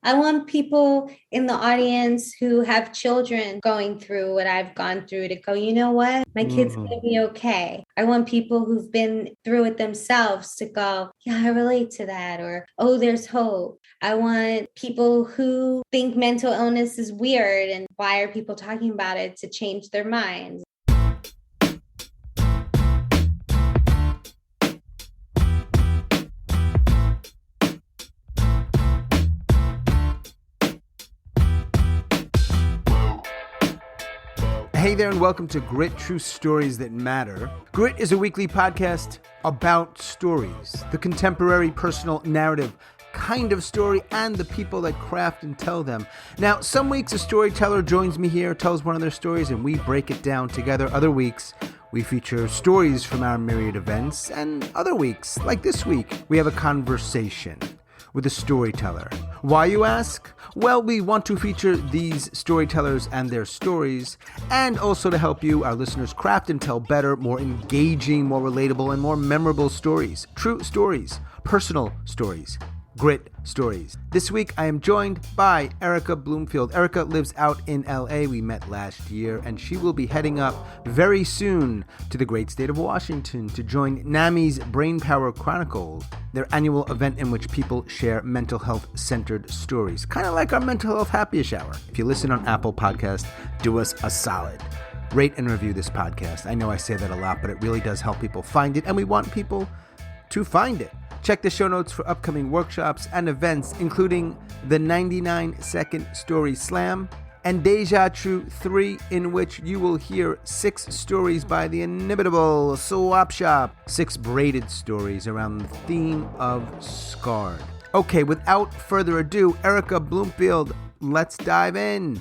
I want people in the audience who have children going through what I've gone through to go, you know what? My kid's going to be okay. I want people who've been through it themselves to go, yeah, I relate to that. Or, oh, there's hope. I want people who think mental illness is weird and why are people talking about it to change their minds. Hey there and welcome to Grit, True Stories That Matter. Grit is a weekly podcast about stories, the contemporary personal narrative kind of story and the people that craft and tell them. Now, some weeks a storyteller joins me here, tells one of their stories, and we break it down together. Other weeks, we feature stories from our myriad events, and other weeks, like this week, we have a conversation with a storyteller. Why, you ask? Well, we want to feature these storytellers and their stories, and also to help you, our listeners, craft and tell better, more engaging, more relatable, and more memorable stories. True stories, personal stories, grit stories. This week, I am joined by Erica Blumfield. Erica lives out in LA. We met last year, and she will be heading up very soon to the great state of Washington to join NAMI's Brainpower Chronicles, their annual event in which people share mental health-centered stories, kind of like our mental health happy hour. If you listen on Apple Podcast, do us a solid. Rate and review this podcast. I know I say that a lot, but it really does help people find it, and we want people to find it. Check the show notes for upcoming workshops and events, including the 99-second Story Slam and Deja True 3, in which you will hear 6 stories by the inimitable Swap Shop, 6 braided stories around the theme of Scarred. Okay, without further ado, Erica Blumfield, let's dive in.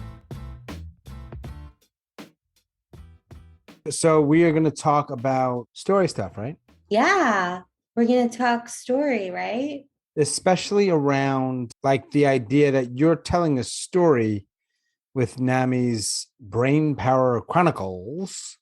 So we are going to talk about story stuff, right? Yeah. We're going to talk story, right? Especially around like the idea that you're telling a story with NAMI's Brainpower Chronicles,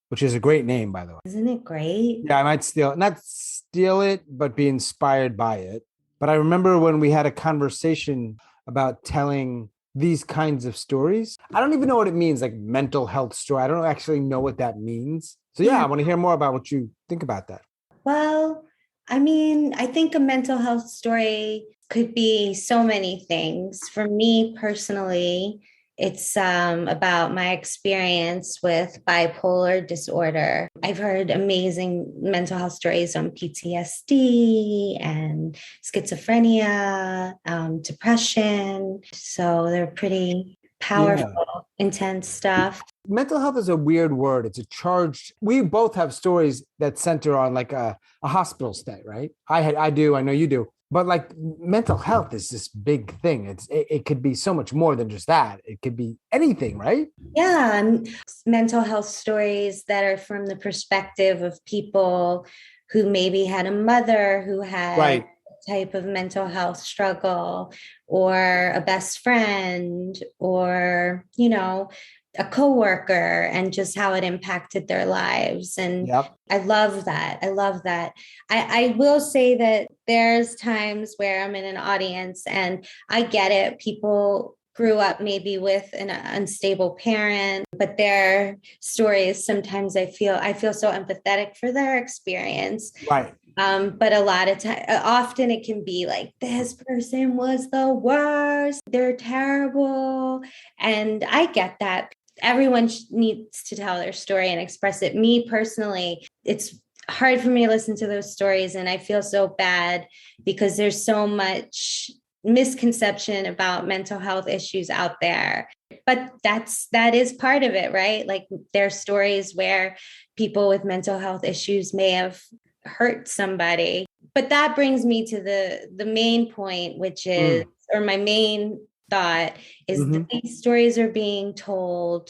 which is a great name, by the way. Isn't it great? Yeah, I might not steal it, but be inspired by it. But I remember when we had a conversation about telling these kinds of stories. I don't even know what it means, like mental health story. I don't actually know what that means. So yeah, I want to hear more about what you think about that. Well, I mean, I think a mental health story could be so many things. For me personally, it's about my experience with bipolar disorder. I've heard amazing mental health stories on PTSD and schizophrenia, depression. So they're pretty powerful, intense stuff. Mental health is a weird word. It's a charged. We both have stories that center on like a hospital stay, right? I do. I know you do. But like mental health is this big thing. It could be so much more than just that. It could be anything, right? Yeah, mental health stories that are from the perspective of people who maybe had a mother who had a type of mental health struggle, or a best friend, or, you know, a coworker, and just how it impacted their lives. And I love that. I will say that there's times where I'm in an audience and I get it. People grew up maybe with an unstable parent, but their stories, sometimes I feel so empathetic for their experience. Right. But a lot of time, often it can be like, this person was the worst. They're terrible. And I get that. Everyone needs to tell their story and express it. Me personally, it's hard for me to listen to those stories. And I feel so bad because there's so much misconception about mental health issues out there. But that is part of it, right? Like there's stories where people with mental health issues may have hurt somebody. But that brings me to the main point, which is, or my main thought is that these stories are being told,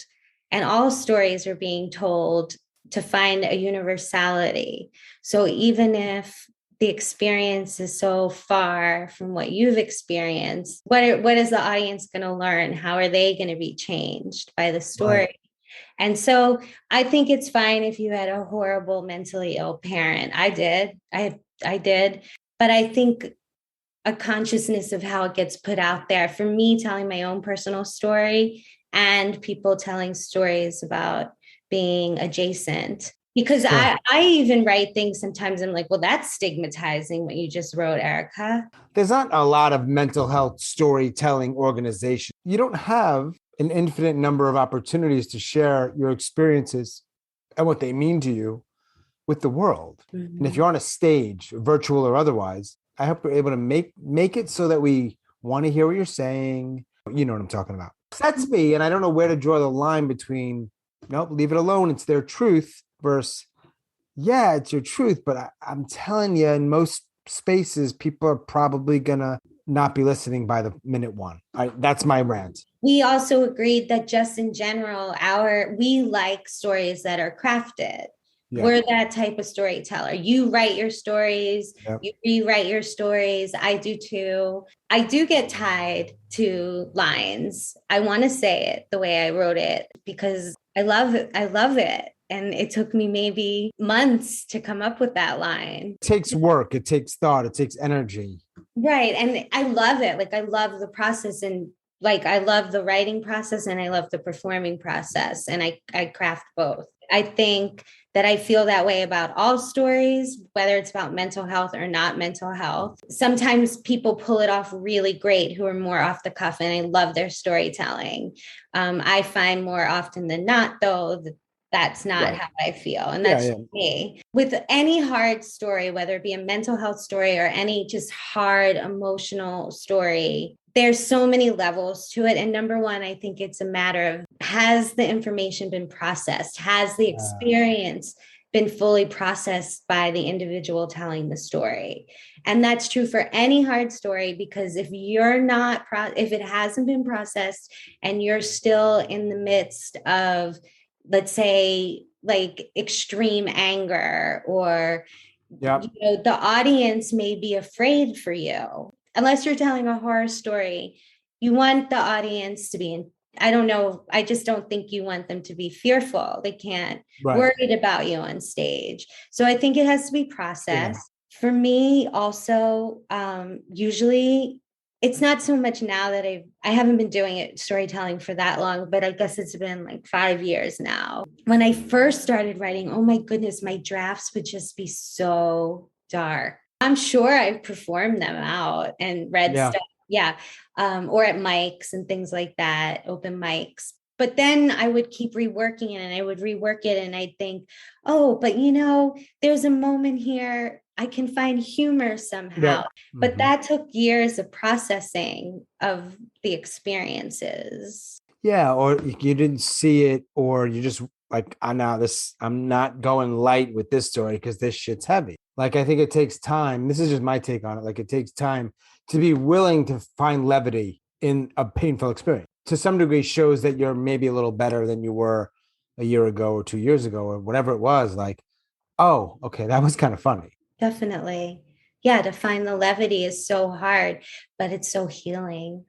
and all stories are being told, to find a universality. So even if the experience is so far from what you've experienced, what is the audience going to learn? How are they going to be changed by the story? Right. And so I think it's fine if you had a horrible mentally ill parent. I did. But I think a consciousness of how it gets put out there. For me, telling my own personal story and people telling stories about being adjacent. Because Sure. I even write things sometimes I'm like, well, that's stigmatizing what you just wrote, Erica. There's not a lot of mental health storytelling organizations. You don't have an infinite number of opportunities to share your experiences and what they mean to you with the world. And if Mm-hmm. you're on a stage, virtual or otherwise, I hope we're able to make it so that we want to hear what you're saying. You know what I'm talking about. That's me. And I don't know where to draw the line between, nope, leave it alone. It's their truth versus, yeah, it's your truth. But I'm telling you, in most spaces, people are probably going to not be listening by the minute one. That's my rant. We also agreed that just in general, we like stories that are crafted. Yeah. We're that type of storyteller. You write your stories, Yep. you rewrite your stories. I do too. I do get tied to lines. I want to say it the way I wrote it because I love it. I love it. And it took me maybe months to come up with that line. It takes work, it takes thought, it takes energy. Right. And I love it. Like I love the process and like I love the writing process and I love the performing process. And I craft both. I think that I feel that way about all stories, whether it's about mental health or not mental health. Sometimes people pull it off really great who are more off the cuff and I love their storytelling. I find more often than not, though, that's not Right. how I feel. And that's me. With any hard story, whether it be a mental health story or any just hard emotional story, there's so many levels to it. And number one, I think it's a matter of, has the information been processed? Has the experience been fully processed by the individual telling the story? And that's true for any hard story, because if you're not, if it hasn't been processed and you're still in the midst of, let's say, like extreme anger or the audience may be afraid for you. Unless you're telling a horror story, you want the audience to be in, I don't know, I just don't think you want them to be fearful. They can't worried about you on stage. So I think it has to be processed. For me also, usually it's not so much now that I haven't been doing it storytelling for that long, but I guess it's been like 5 years now. When I first started writing, oh my goodness, my drafts would just be so dark. I'm sure I've performed them out and read stuff. Yeah. Or at mics and things like that, open mics. But then I would keep reworking it and I would rework it and I'd think, oh, but there's a moment here. I can find humor somehow. But that took years of processing of the experiences. Yeah, or you didn't see it, or you just like, I'm not going light with this story because this shit's heavy. Like, I think it takes time. This is just my take on it. Like, it takes time to be willing to find levity in a painful experience. To some degree, shows that you're maybe a little better than you were a year ago or 2 years ago or whatever it was. Like, oh, okay, that was kind of funny. Definitely. Yeah, to find the levity is so hard, but it's so healing.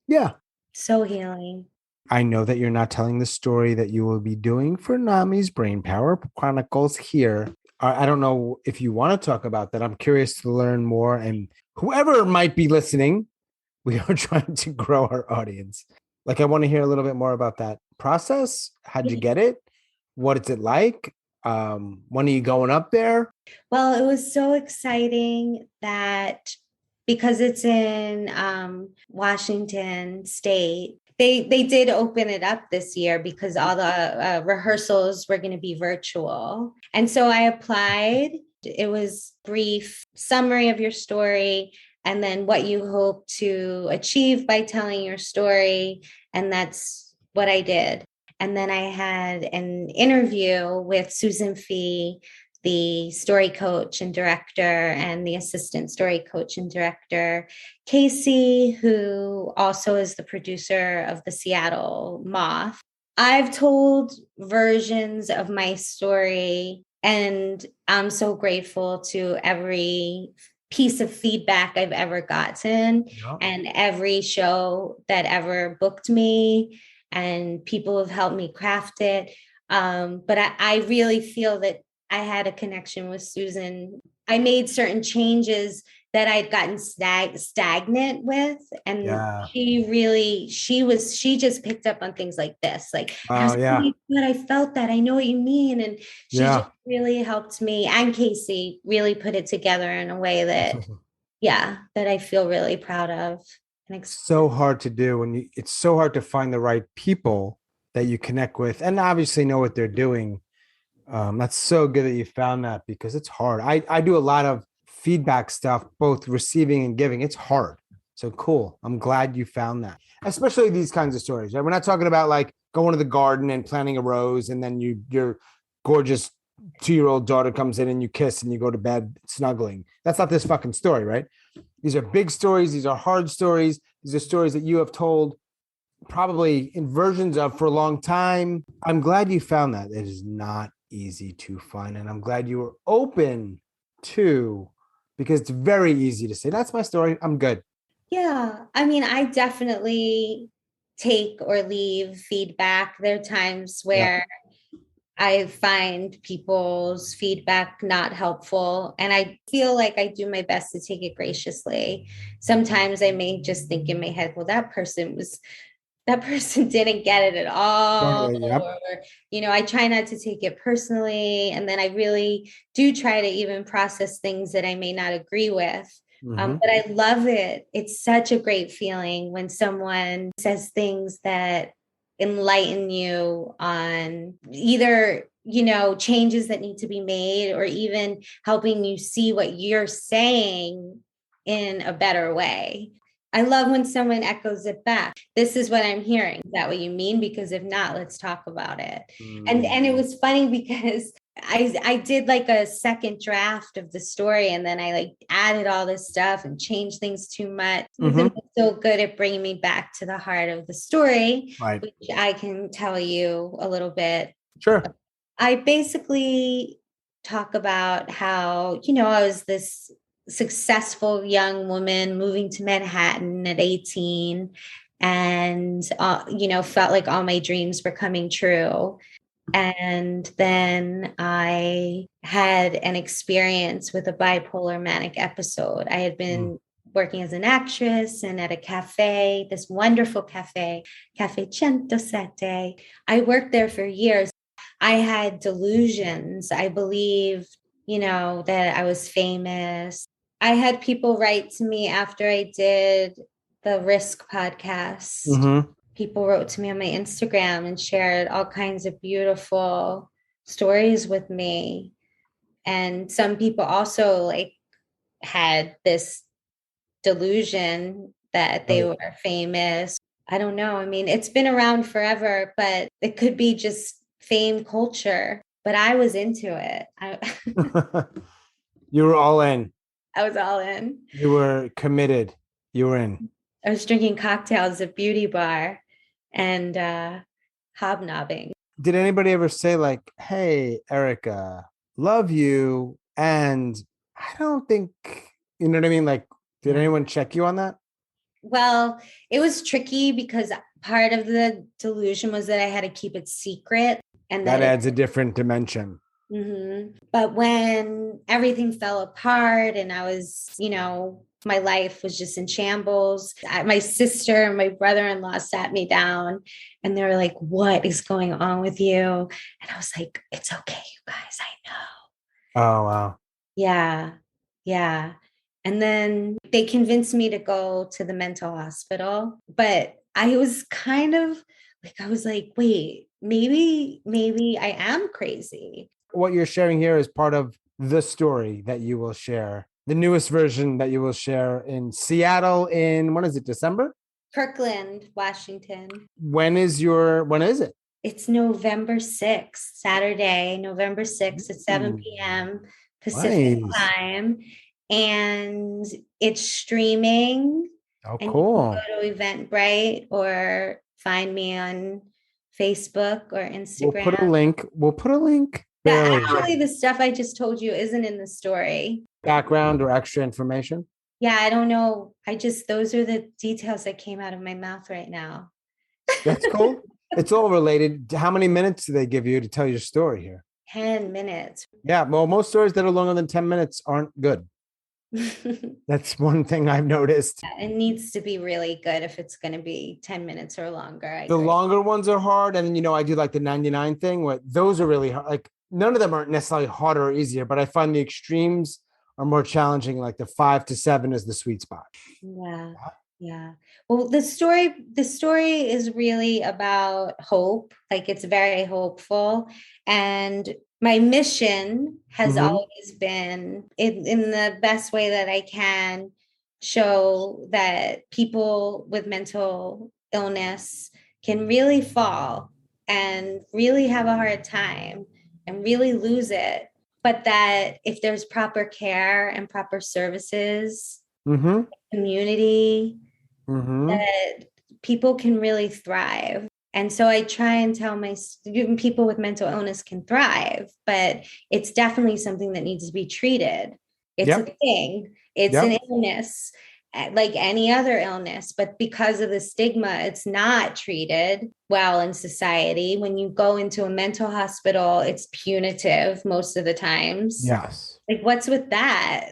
Yeah. So healing. I know that you're not telling the story that you will be doing for Nami's Brainpower Chronicles here. I don't know if you want to talk about that. I'm curious to learn more. And whoever might be listening, we are trying to grow our audience. Like, I want to hear a little bit more about that process. How'd you get it? What is it like? When are you going up there? Well, it was so exciting that because it's in Washington State, they did open it up this year because all the rehearsals were going to be virtual. And so I applied. It was brief summary of your story and then what you hope to achieve by telling your story. And that's what I did. And then I had an interview with Susan Fee, the story coach and director, and the assistant story coach and director, Casey, who also is the producer of the Seattle Moth. I've told versions of my story, and I'm so grateful to every piece of feedback I've ever gotten and every show that ever booked me, and people have helped me craft it. But I really feel that I had a connection with Susan. I made certain changes that I'd gotten stagnant with. And Yeah. she just picked up on things like this. Like, I Oh, was yeah. like, but I felt that. I know what you mean. And she just Yeah. really helped me, and Casey really put it together in a way that, yeah, that I feel really proud of. So hard to do it's so hard to find the right people that you connect with and obviously know what they're doing. That's so good that you found that, because it's hard. I do a lot of feedback stuff, both receiving and giving. It's hard. So cool. I'm glad you found that, especially these kinds of stories, right? We're not talking about like going to the garden and planting a rose and then your gorgeous 2-year-old daughter comes in and you kiss and you go to bed snuggling. That's not this fucking story, right? These are big stories. These are hard stories. These are stories that you have told probably in versions of for a long time. I'm glad you found that. It is not easy to find. And I'm glad you were open to, because it's very easy to say, that's my story, I'm good. Yeah. I mean, I definitely take or leave feedback. There are times where I find people's feedback not helpful, and I feel like I do my best to take it graciously. Sometimes I may just think in my head, well, that person didn't get it at all. Totally. Yep. Or, I try not to take it personally. And then I really do try to even process things that I may not agree with. But I love it. It's such a great feeling when someone says things that enlighten you on either, changes that need to be made, or even helping you see what you're saying in a better way. I love when someone echoes it back. This is what I'm hearing. Is that what you mean? Because if not, let's talk about it. And it was funny because I did like a second draft of the story, and then I like added all this stuff and changed things too much. It was so good at bringing me back to the heart of the story, Right. which I can tell you a little bit. Sure. I basically talk about how, I was this successful young woman moving to Manhattan at 18, and, felt like all my dreams were coming true. And then I had an experience with a bipolar manic episode. I had been working as an actress and at a cafe, this wonderful cafe, Cafe 107. I worked there for years. I had delusions. I believed, that I was famous. I had people write to me after I did the Risk podcast. People wrote to me on my Instagram and shared all kinds of beautiful stories with me. And some people also had this delusion that they were famous. I don't know. I mean, it's been around forever, but it could be just fame culture. But I was into it. You were all in. I was all in. You were committed. You were in. I was drinking cocktails at Beauty Bar and hobnobbing. Did anybody ever say like, hey, Erica, love you, and I don't think, you know what I mean? Like, did anyone check you on that? Well, it was tricky because part of the delusion was that I had to keep it secret. And that adds a different dimension. But when everything fell apart and I was, my life was just in shambles, my sister and my brother-in-law sat me down and they were like, what is going on with you? And I was like, it's okay, you guys, I know. Oh, wow. Yeah. Yeah. And then they convinced me to go to the mental hospital, but I was kind of like, I was like, wait, maybe I am crazy. What you're sharing here is part of the story that you will share, the newest version that you will share in Seattle in, when is it, December? Kirkland, Washington. When is it? It's November 6th, Saturday, November 6th at 7 p.m. Pacific time. And it's streaming. Oh, and cool. You can go to Eventbrite or find me on Facebook or Instagram. We'll put a link. Actually, the stuff I just told you isn't in the story. Background or extra information? Yeah, I don't know. Those are the details that came out of my mouth right now. That's cool. It's all related. How many minutes do they give you to tell your story here? 10 minutes. Yeah, well, most stories that are longer than 10 minutes aren't good. That's one thing I've noticed. It needs to be really good if it's going to be 10 minutes or longer. I The agree. longer ones are hard. And then, I do like the 99 thing. What those are really hard. Like none of them aren't necessarily harder or easier, but I find the extremes are more challenging. Like the 5 to 7 is the sweet spot. Yeah. Yeah. Well, the story is really about hope. Like it's very hopeful. And my mission has Mm-hmm. always been in the best way that I can show that people with mental illness can really fall and really have a hard time and really lose it. But that if there's proper care and proper services, Mm-hmm. community, Mm-hmm. that people can really thrive. And so I try and tell my student people with mental illness can thrive, but it's definitely something that needs to be treated. It's a Yep. thing, it's an Yep. illness like any other illness, but because of the stigma, it's not treated well in society. When you go into a mental hospital, it's punitive most of the times. Yes. Like, what's with that?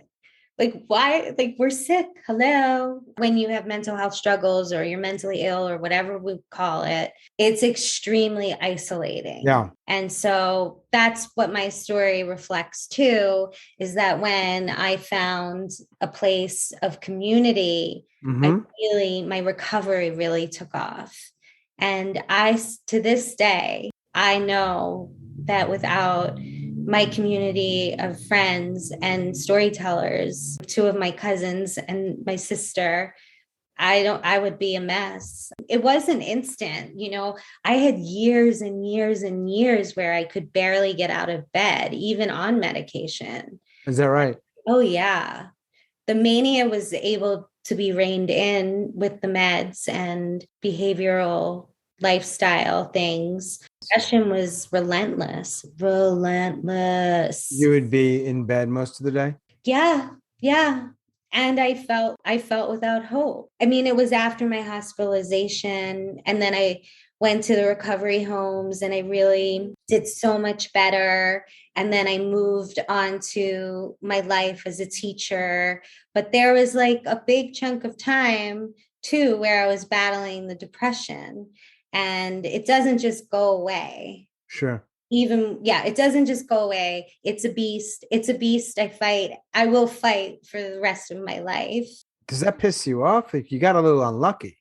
Like, why? Like, we're sick. Hello. When you have mental health struggles or you're mentally ill or whatever we call it, it's extremely isolating. Yeah. And so that's what my story reflects too, is that when I found a place of community, Mm-hmm. my recovery really took off. And to this day, I know that without my community of friends and storytellers, two of my cousins and my sister, I would be a mess. It wasn't instant, I had years and years and years where I could barely get out of bed, even on medication. Is that right? Oh yeah. The mania was able to be reined in with the meds and behavioral lifestyle things. Depression was relentless, relentless. You would be in bed most of the day? Yeah, yeah. And I felt without hope. I mean, it was after my hospitalization, and then I went to the recovery homes and I really did so much better. And then I moved on to my life as a teacher. But there was like a big chunk of time too where I was battling the depression. And it doesn't just go away. Sure. It doesn't just go away. It's a beast. I will fight for the rest of my life. Does that piss you off? Like you got a little unlucky.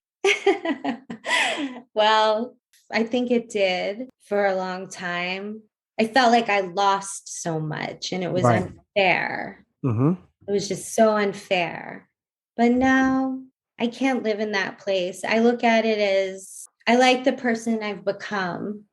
Well, I think it did for a long time. I felt like I lost so much and it was Right. unfair. Mm-hmm. It was just so unfair. But now I can't live in that place. I look at it as I like the person I've become.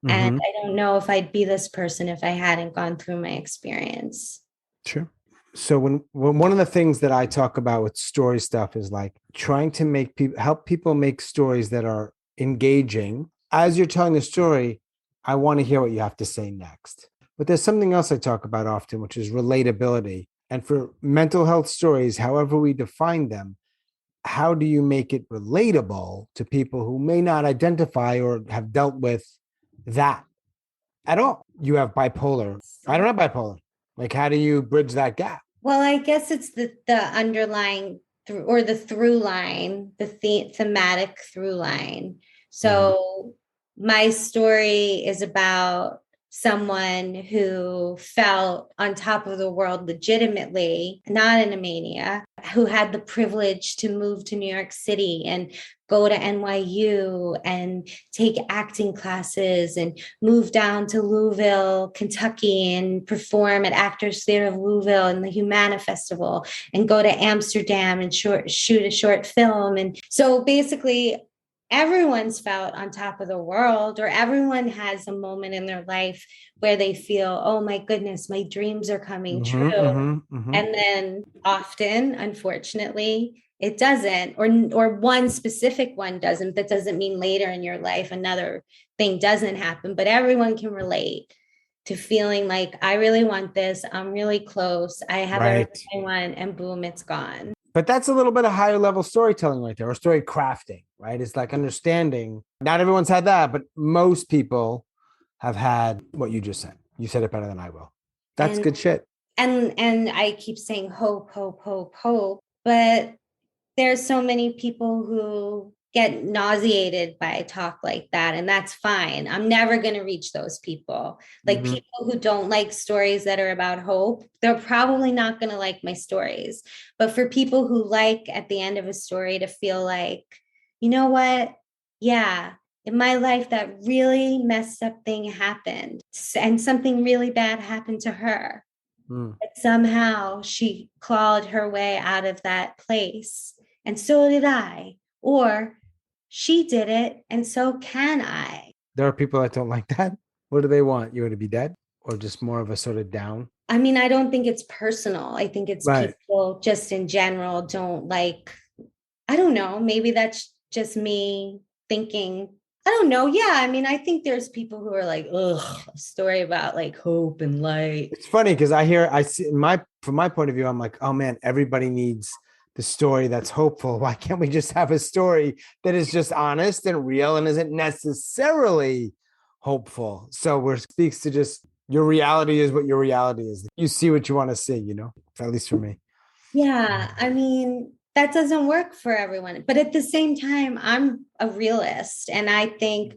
And Mm-hmm. I don't know if I'd be this person if I hadn't gone through my experience. Sure. So when one of the things that I talk about with story stuff is like trying to help people make stories that are engaging. As you're telling the story, I want to hear what you have to say next. But there's something else I talk about often, which is relatability. And for mental health stories, however we define them, how do you make it relatable to people who may not identify or have dealt with that at all? You have bipolar. I don't have bipolar. Like, how do you bridge that gap? Well, I guess it's the underlying or the through line, thematic through line. So my story is about someone who felt on top of the world legitimately, not in a mania, who had the privilege to move to New York City and go to NYU and take acting classes and move down to Louisville, Kentucky and perform at Actors Theater of Louisville and the Humana Festival and go to Amsterdam and shoot a short film. And so basically everyone's felt on top of the world, or everyone has a moment in their life where they feel, oh my goodness, my dreams are coming true. And then often, unfortunately, it doesn't, or one specific one doesn't. That doesn't mean later in your life another thing doesn't happen, but everyone can relate to feeling like, I really want this, I'm really close, I have everything I want, and boom, it's gone. But that's a little bit of higher level storytelling right there, or story crafting, right? It's like understanding. Not everyone's had that, but most people have had what you just said. You said it better than I will. That's good shit. And I keep saying hope, hope, hope, hope, but there's so many people who get nauseated by talk like that, and that's fine. I'm never going to reach those people. Like Mm-hmm. people who don't like stories that are about hope, they're probably not going to like my stories. But for people who like at the end of a story to feel like, you know what? Yeah, in my life that really messed up thing happened and something really bad happened to her. Mm. But somehow she clawed her way out of that place. And so did I. Or she did it, and so can I. There are people that don't like that. What do they want? You want to be dead, or just more of a sort of down? I mean, I don't think it's personal. I think it's Right. people just in general don't like, I don't know, maybe that's just me thinking. I don't know. Yeah. I mean, I think there's people who are like, ugh, a story about like hope and light. It's funny because I see from my point of view, I'm like, oh man, everybody needs the story that's hopeful. Why can't we just have a story that is just honest and real and isn't necessarily hopeful? So where it speaks to just your reality is what your reality is. You see what you want to see, at least for me. Yeah, I mean, that doesn't work for everyone. But at the same time, I'm a realist. And I think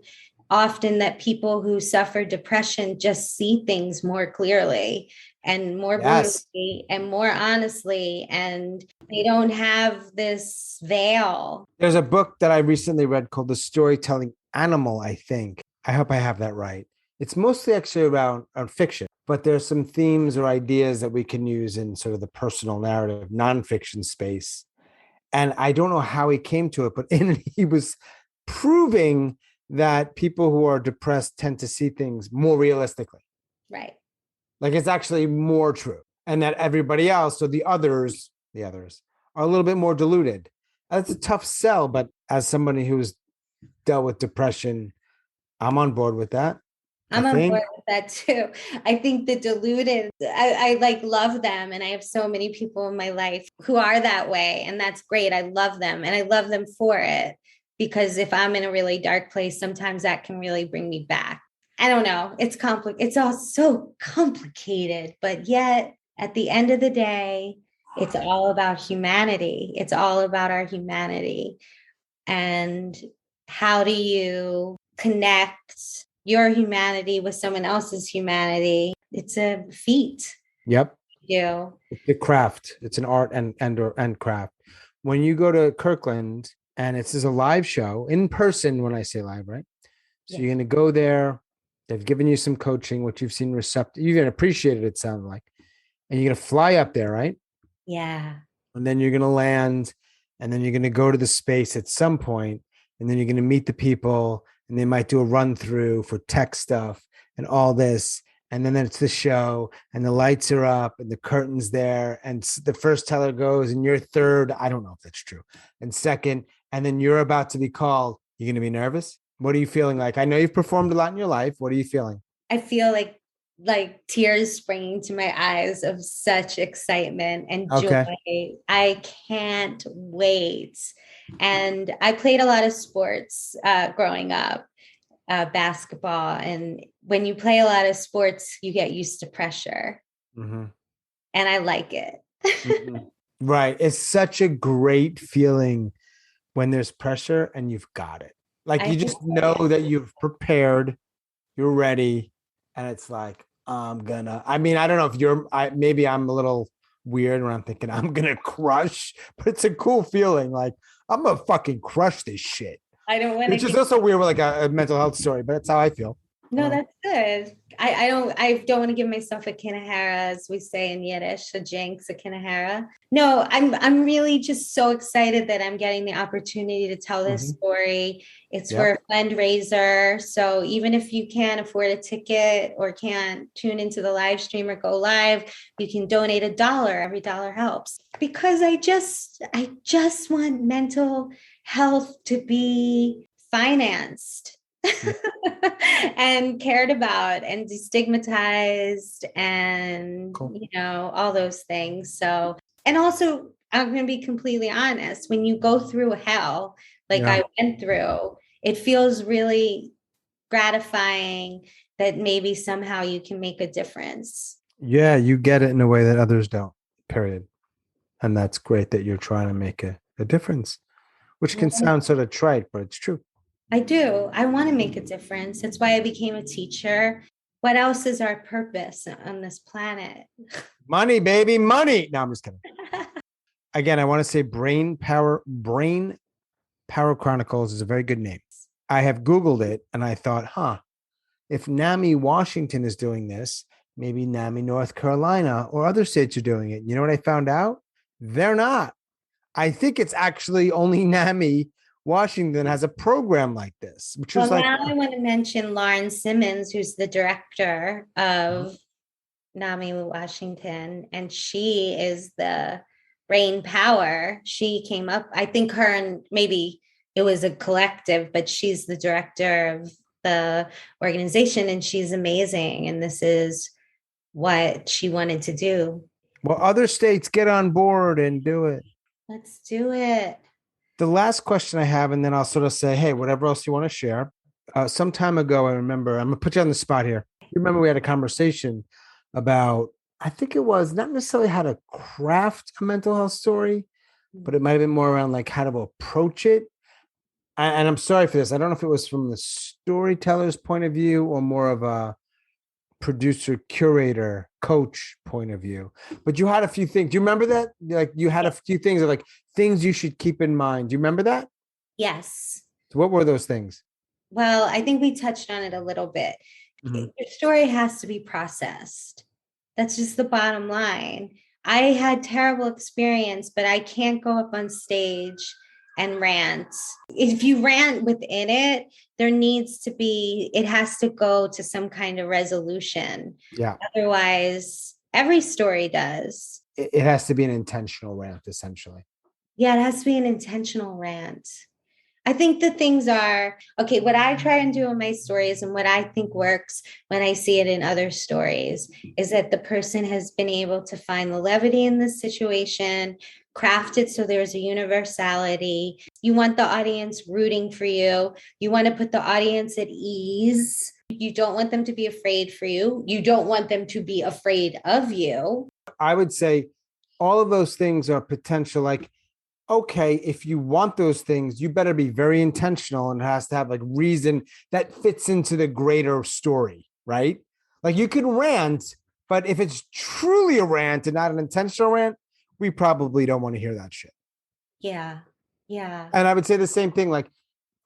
often that people who suffer depression just see things more clearly and more Yes. brutally and more honestly. And they don't have this veil. There's a book that I recently read called The Storytelling Animal, I think. I hope I have that right. It's mostly actually around fiction, but there's some themes or ideas that we can use in sort of the personal narrative, nonfiction space. And I don't know how he came to it, but he was proving that people who are depressed tend to see things more realistically. Right. Like it's actually more true. And that everybody else, so the others are a little bit more deluded. That's a tough sell, but as somebody who's dealt with depression, I'm on board with that. I I'm on board think. with that too. I think the deluded, I like love them. And I have so many people in my life who are that way. And that's great. I love them and I love them for it. Because if I'm in a really dark place, sometimes that can really bring me back. I don't know. It's complicated. It's all so complicated. But yet at the end of the day, it's all about humanity. It's all about our humanity. And how do you connect your humanity with someone else's humanity? It's a feat. Yep. You It's a craft. It's an art and craft. When you go to Kirkland and it's a live show in person, when I say live, right? So yeah. you're going to go there. They've given you some coaching, what you've seen receptive. You're going to appreciate it, it sounds like. And you're going to fly up there, right? Yeah. And then you're going to land. And then you're going to go to the space at some point, and then you're going to meet the people, and they might do a run through for tech stuff and all this. And then it's the show, and the lights are up, and the curtain's there, and the first teller goes, and you're third. I don't know if that's true. And second, and then you're about to be called. You're going to be nervous. What are you feeling like? I know you've performed a lot in your life. What are you feeling? I feel like tears springing to my eyes of such excitement and joy. Okay. I can't wait. And I played a lot of sports growing up, basketball. And when you play a lot of sports, you get used to pressure. Mm-hmm. And I like it. Mm-hmm. Right. It's such a great feeling when there's pressure and you've got it. Like you just know that you've prepared, you're ready, and it's like, I mean, I don't know if maybe I'm a little weird when I'm thinking I'm gonna crush, but it's a cool feeling. Like I'm gonna fucking crush this shit. I don't want to Which is also weird with like a mental health story, but that's how I feel. No, that's good. I don't want to give myself a kinahara, as we say in Yiddish, a jinx, a kinahara. No, I'm really just so excited that I'm getting the opportunity to tell this story. It's for a fundraiser. So even if you can't afford a ticket or can't tune into the live stream or go live, you can donate $1. Every dollar helps. Because I just want mental health to be financed. And cared about and destigmatized and all those things. So, and also I'm going to be completely honest, when you go through hell like I went through, it feels really gratifying that maybe somehow you can make a difference. Yeah, you get it in a way that others don't, period. And that's great that you're trying to make a difference, which can sound sort of trite, but it's true. I do. I want to make a difference. That's why I became a teacher. What else is our purpose on this planet? Money, baby, money. No, I'm just kidding. Again, I want to say Brain Power Chronicles is a very good name. I have Googled it and I thought, if NAMI Washington is doing this, maybe NAMI North Carolina or other states are doing it. You know what I found out? They're not. I think it's actually only NAMI Washington has a program like this, which Well, was like, now I want to mention Lauren Simmons, who's the director of NAMI Washington, and she is the brain power. She came up, I think her and maybe it was a collective, but she's the director of the organization and she's amazing. And this is what she wanted to do. well, other states get on board and do it. Let's do it. The last question I have, and then I'll sort of say, hey, whatever else you want to share. Some time ago, I remember, I'm going to put you on the spot here. You remember we had a conversation about, I think it was not necessarily how to craft a mental health story, but it might have been more around like how to approach it. And I'm sorry for this. I don't know if it was from the storyteller's point of view or more of a producer, curator, coach point of view. But you had a few things. Do you remember that? Like you had a few things of like things you should keep in mind. Do you remember that? Yes. So what were those things? Well, I think we touched on it a little bit. Mhm. Your story has to be processed. That's just the bottom line. I had terrible experience, but I can't go up on stage and rant. If you rant within it, there needs to be, it has to go to some kind of resolution. Yeah. Otherwise, every story does. It has to be an intentional rant, essentially. Yeah, it has to be an intentional rant. I think the things are okay. What I try and do in my stories and what I think works when I see it in other stories is that the person has been able to find the levity in this situation, craft it so there's a universality. You want the audience rooting for you. You want to put the audience at ease. You don't want them to be afraid for you. You don't want them to be afraid of you. I would say all of those things are potential. Like, okay, if you want those things, you better be very intentional and it has to have like reason that fits into the greater story, right? Like you could rant, but if it's truly a rant and not an intentional rant, we probably don't want to hear that shit. Yeah. Yeah. And I would say the same thing, like,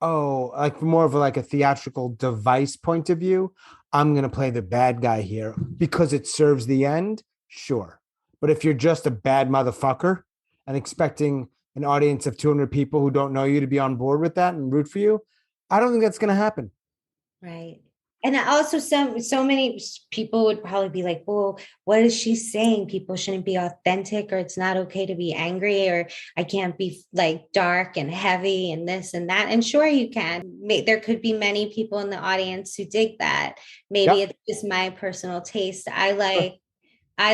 oh, like more of like a theatrical device point of view. I'm going to play the bad guy here because it serves the end. Sure. But if you're just a bad motherfucker and expecting an audience of 200 people who don't know you to be on board with that and root for you, I don't think that's going to happen. Right. And also so many people would probably be like, well, what is she saying? People shouldn't be authentic, or it's not okay to be angry, or I can't be like dark and heavy and this and that. And sure, you can. There could be many people in the audience who dig that. Maybe Yep. it's just my personal taste. I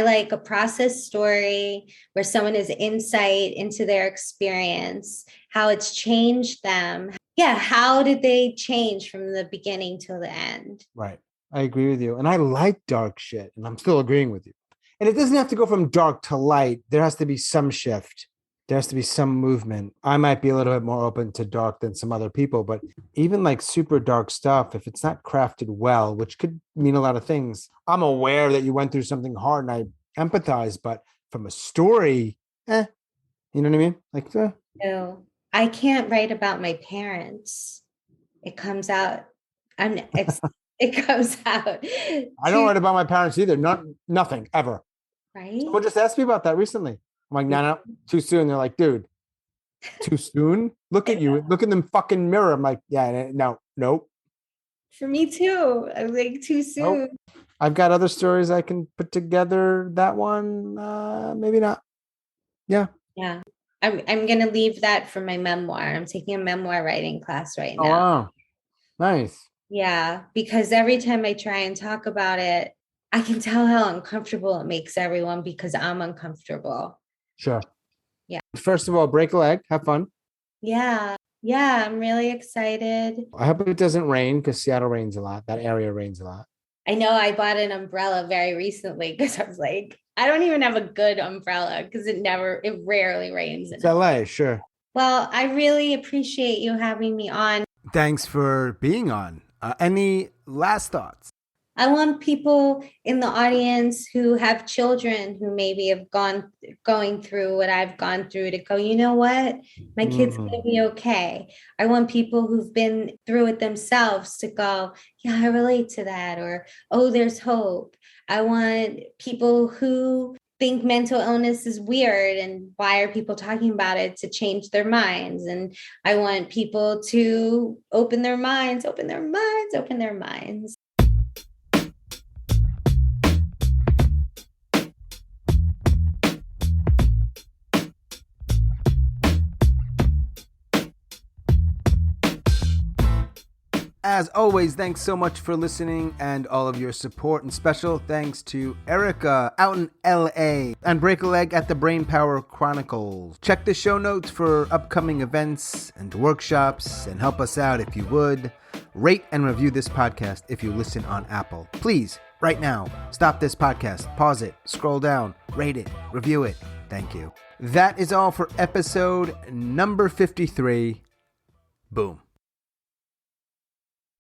like a process story where someone has insight into their experience, how it's changed them. Yeah, how did they change from the beginning till the end? Right. I agree with you. And I like dark shit. And I'm still agreeing with you. And it doesn't have to go from dark to light. There has to be some shift. There has to be some movement. I might be a little bit more open to dark than some other people, but even like super dark stuff, if it's not crafted well, which could mean a lot of things, I'm aware that you went through something hard and I empathize, but from a story, you know what I mean? Like, So I can't write about my parents. It comes out. It comes out I don't too, write about my parents either. Nothing ever. right? Someone just asked me about that recently. I'm like, no, too soon. They're like, dude, too soon? Look at you. Look in the fucking mirror. I'm like, yeah, no, nope, For me too. I'm like too nope. soon. I've got other stories I can put together. That one, maybe not. Yeah. Yeah. I'm gonna leave that for my memoir. I'm taking a memoir writing class right Oh, now. wow. Nice. Yeah, because every time I try and talk about it, I can tell how uncomfortable it makes everyone because I'm uncomfortable. Sure. Yeah. First of all, break a leg. Have fun. Yeah. Yeah. I'm really excited. I hope it doesn't rain because Seattle rains a lot. That area rains a lot. I know I bought an umbrella very recently because I was like, I don't even have a good umbrella because it rarely rains. It's LA, sure. Well, I really appreciate you having me on. Thanks for being on. Any last thoughts? I want people in the audience who have children who maybe have going through what I've gone through to go, you know what? My kid's going to be okay. I want people who've been through it themselves to go, yeah, I relate to that. Or, oh, there's hope. I want people who think mental illness is weird and why are people talking about it to change their minds. And I want people to open their minds. As always, thanks so much for listening and all of your support, and special thanks to Erica out in LA and Break a Leg at the Brainpower Chronicles. Check the show notes for upcoming events and workshops, and help us out if you would. Rate and review this podcast if you listen on Apple. Please, right now, stop this podcast, pause it, scroll down, rate it, review it. Thank you. That is all for episode number 53. Boom.